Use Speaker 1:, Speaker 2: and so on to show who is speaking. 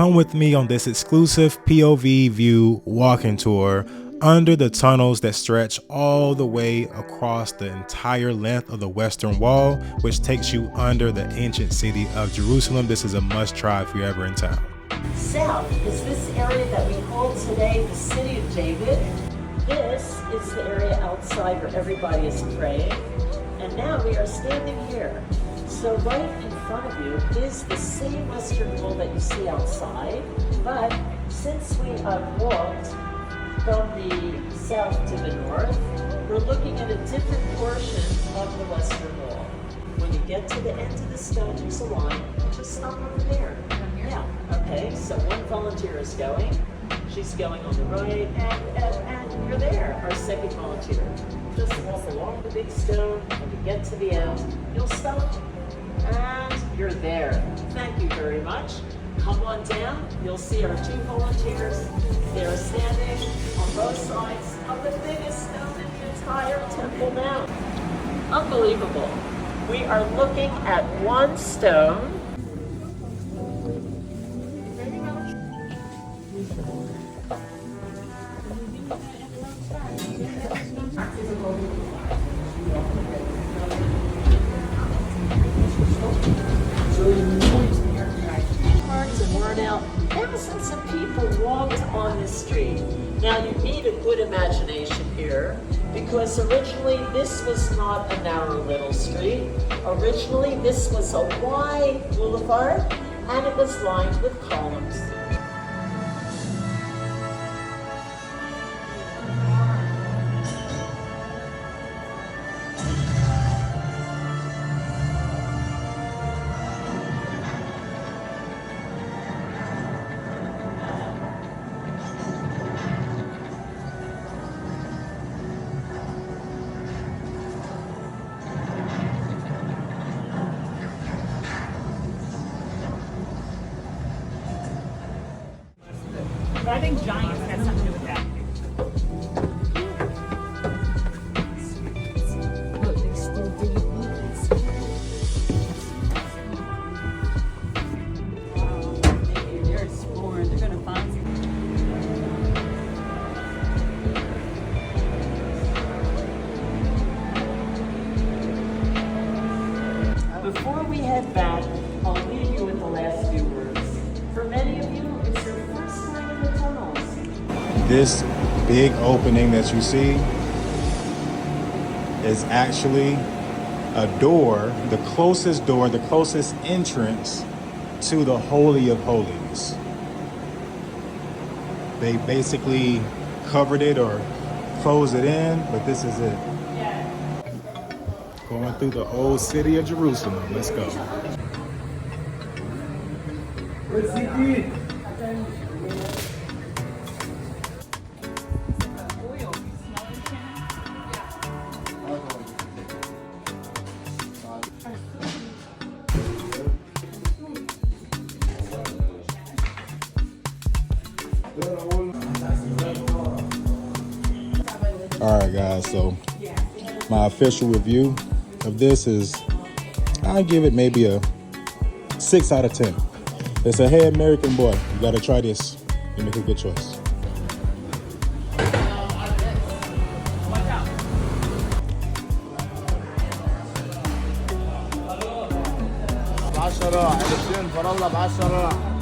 Speaker 1: Come with me on this exclusive POV view walking tour under the tunnels that stretch all the way across the entire length of the Western Wall, which takes you under the ancient city of Jerusalem. This is a must-try if you're ever in town.
Speaker 2: South is this area that we call today the City of David. This is the area outside where everybody is praying. And now we are standing here. So right in front of you is the same Western Wall that you see outside, but since we walked from the south to the north, we're looking at a different portion of the Western Wall. When you get to the end of the stone, there's a line, just stop over there. Yeah, okay, so one volunteer is going. She's going on the right, and you're there, our second volunteer. Just walk along the big stone. When you get to the end, you'll stop, and you're there. Thank you very much. Come on down. You'll see our two volunteers. They're standing on both sides of the biggest stone in the entire Temple Mount. Unbelievable. We are looking at one stone. Thousands of people walked on this street. Now you need a good imagination here, because originally this was not a narrow little street. Originally this was a wide boulevard, and it was lined with columns.
Speaker 3: I think giants has something to do with that.
Speaker 2: Look, they still do
Speaker 3: Maybe they're exploring. They're gonna find
Speaker 2: something. Before we head back, I'll leave you with the last few words. For many of you, it's your first time in the tunnels.
Speaker 1: This big opening that you see is actually a door, the closest entrance to the Holy of Holies. They basically covered it or closed it in, but this is it. Going through the old city of Jerusalem. Let's go. All right, guys, so my official review of this is, I'll give it maybe a 6 out of 10. It's a hey American boy, you gotta try this. You make a good choice.
Speaker 4: ب10 20 فرلا ب10